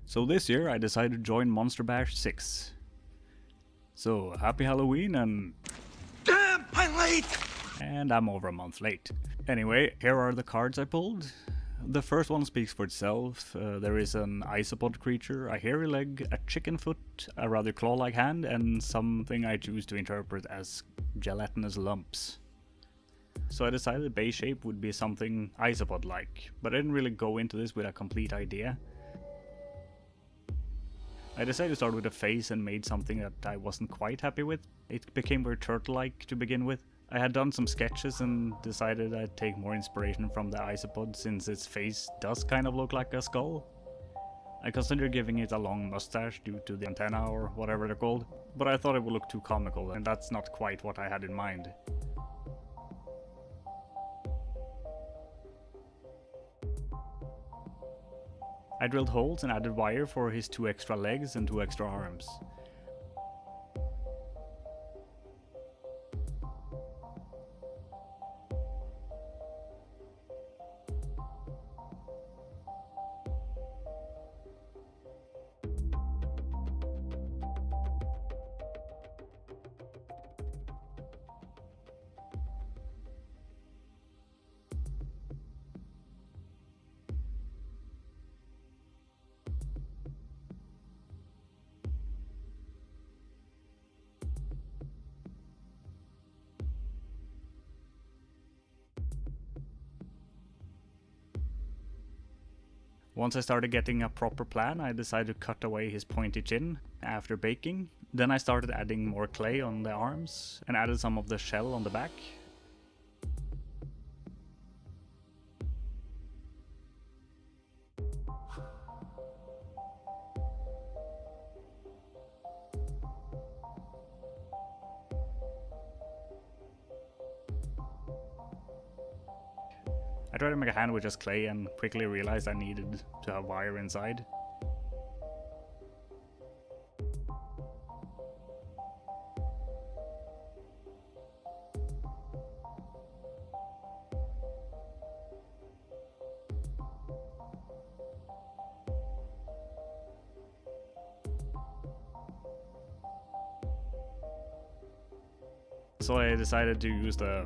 So this year I decided to join Monster Bash 6. So happy Halloween and... Damn, I'm late! And I'm over a month late. Anyway, here are the cards I pulled. The first one speaks for itself. There is an Isopod creature, a hairy leg, a chicken foot, a rather claw-like hand, and something I choose to interpret as gelatinous lumps. So I decided the base shape would be something Isopod-like, but I didn't really go into this with a complete idea. I decided to start with a face and made something that I wasn't quite happy with. It became very turtle-like to begin with. I had done some sketches and decided I'd take more inspiration from the Isopod since its face does kind of look like a skull. I considered giving it a long mustache due to the antenna or whatever they're called, but I thought it would look too comical and that's not quite what I had in mind. I drilled holes and added wire for his 2 extra legs and 2 extra arms. Once I started getting a proper plan, I decided to cut away his pointy chin after baking. Then I started adding more clay on the arms and added some of the shell on the back. I tried to make a hand with just clay and quickly realized I needed to have wire inside. So I decided to use the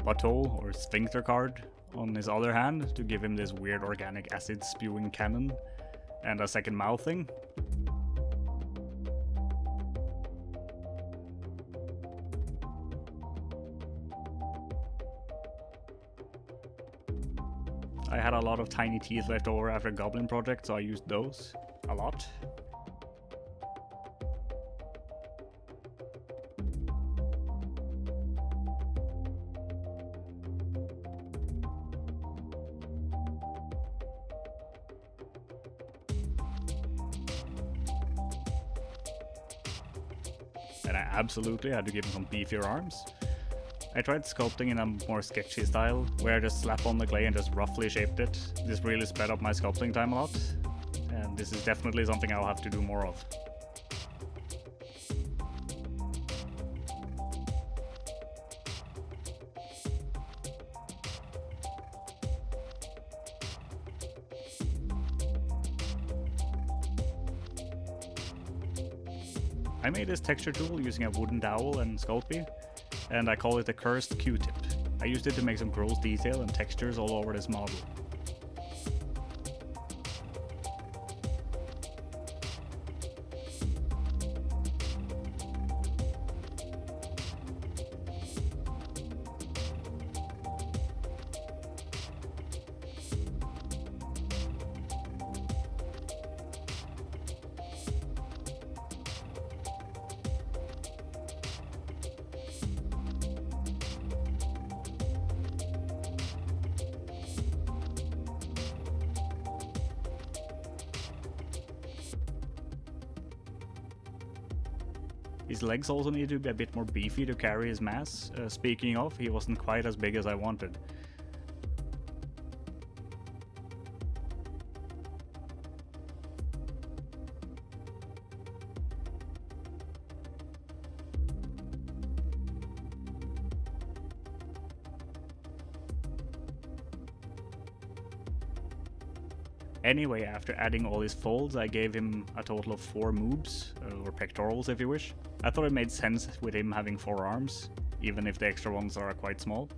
butthole or sphincter card on his other hand to give him this weird organic acid spewing cannon and a second mouth thing. I had a lot of tiny teeth left over after Goblin Project, so I used those a lot. And I absolutely had to give him some beefier arms. I tried sculpting in a more sketchy style, where I just slapped on the clay and just roughly shaped it. This really sped up my sculpting time a lot, and this is definitely something I'll have to do more of. I made this texture tool using a wooden dowel and Sculpey, and I call it the Cursed Q-tip. I used it to make some gross detail and textures all over this model. His legs also needed to be a bit more beefy to carry his mass. Speaking of, he wasn't quite as big as I wanted. Anyway, after adding all his folds, I gave him a total of 4 moobs, or pectorals if you wish. I thought it made sense with him having 4 arms, even if the extra ones are quite small.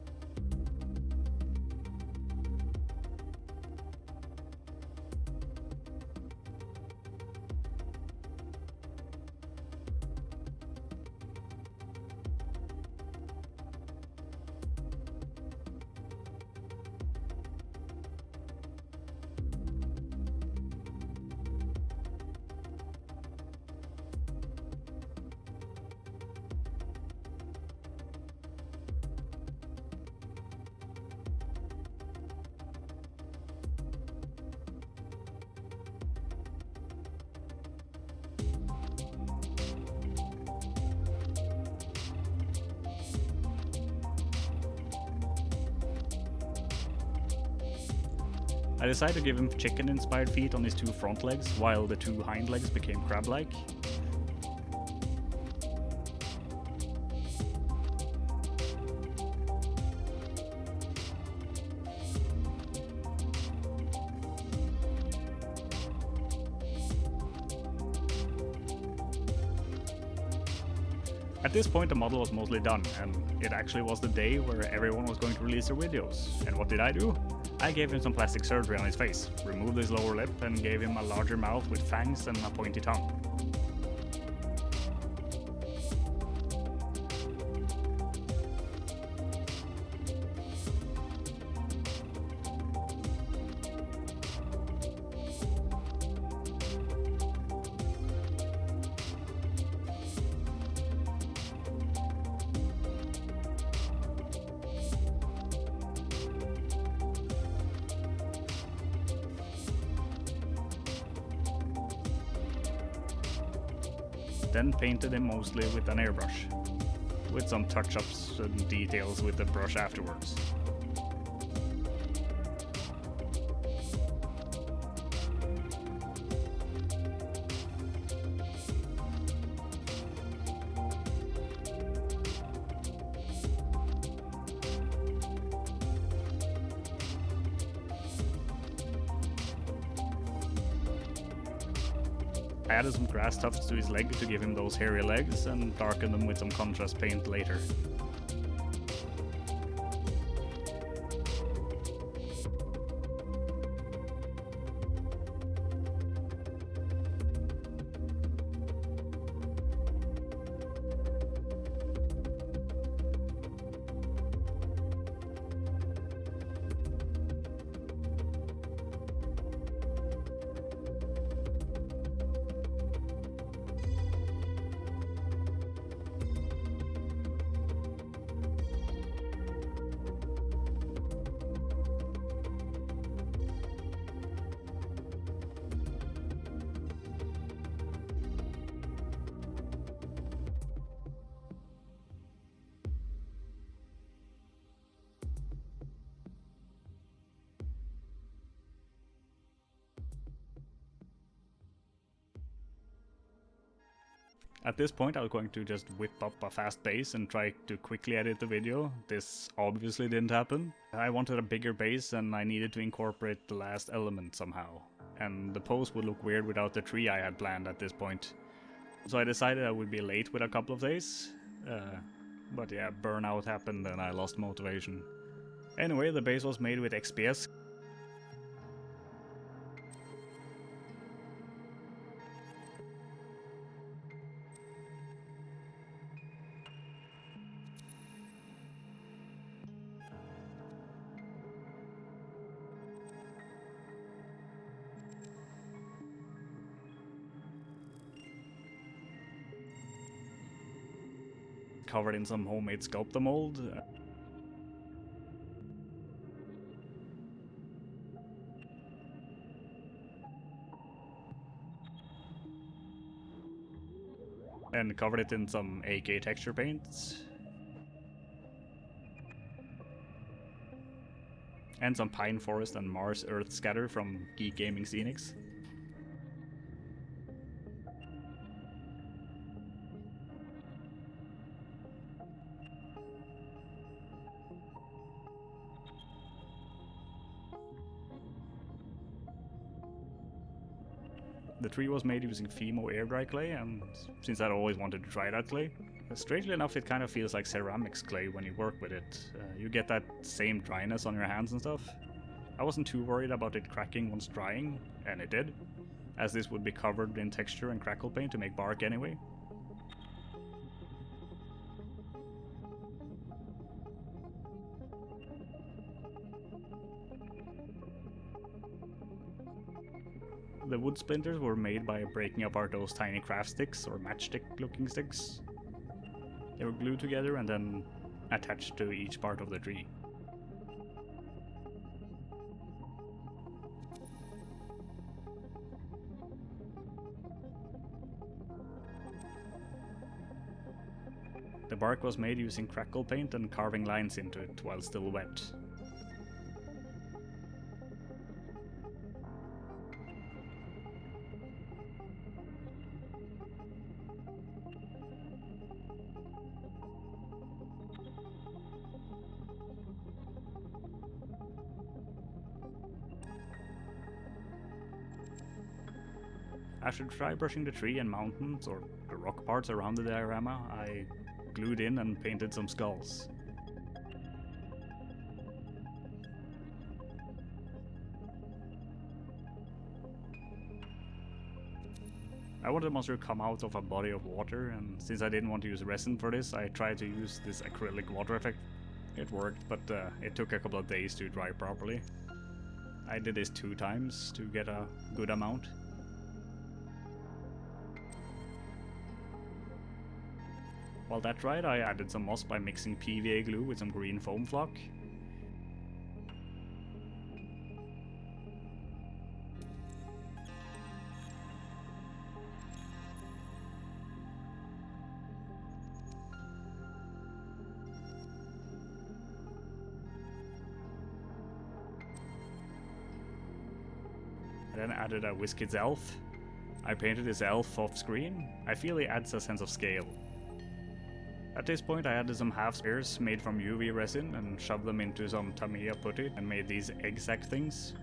I decided to give him chicken-inspired feet on his 2 front legs, while the 2 hind legs became crab-like. At this point the model was mostly done, and it actually was the day where everyone was going to release their videos. And what did I do? I gave him some plastic surgery on his face, removed his lower lip and gave him a larger mouth with fangs and a pointy tongue. Then painted him mostly with an airbrush, with some touch-ups and details with the brush afterwards. I added some grass tufts to his leg to give him those hairy legs and darkened them with some contrast paint later. At this point I was going to just whip up a fast base and try to quickly edit the video. This obviously didn't happen. I wanted a bigger base and I needed to incorporate the last element somehow. And the pose would look weird without the tree I had planned at this point. So I decided I would be late with a couple of days. But yeah, burnout happened and I lost motivation. Anyway, the base was made with XPS. Covered in some homemade Sculpting mold. And covered it in some AK texture paints. And some Pine Forest and Mars Earth scatter from Geek Gaming Scenics. The tree was made using Fimo air dry clay, and since I'd always wanted to try that clay, strangely enough it kind of feels like ceramics clay when you work with it. You get that same dryness on your hands and stuff. I wasn't too worried about it cracking once drying, and it did, as this would be covered in texture and crackle paint to make bark anyway. The wood splinters were made by breaking apart those tiny craft sticks or matchstick looking sticks. They were glued together and then attached to each part of the tree. The bark was made using crackle paint and carving lines into it while still wet. After dry brushing the tree and mountains, or the rock parts around the diorama, I glued in and painted some skulls. I wanted the monster to come out of a body of water, and since I didn't want to use resin for this, I tried to use this acrylic water effect. It worked, but it took a couple of days to dry properly. I did this 2 times to get a good amount. While that dried, I added some moss by mixing PVA glue with some green foam flock. I then added a WizKids elf. I painted this elf off screen. I feel he adds a sense of scale. At this point I added some half spheres made from UV resin and shoved them into some Tamiya putty and made these egg sac things.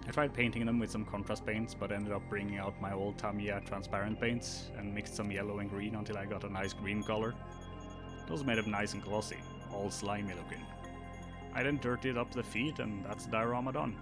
I tried painting them with some contrast paints, but ended up bringing out my old Tamiya transparent paints and mixed some yellow and green until I got a nice green color. Those made them nice and glossy, all slimy looking. I then dirtied up the feet and that's the diorama done.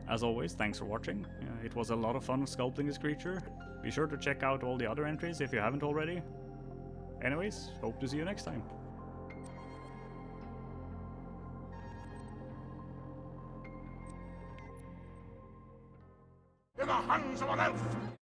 As always, thanks for watching. It was a lot of fun sculpting this creature. Be sure to check out all the other entries if you haven't already. Anyways, hope to see you next time. In the hands of an elf!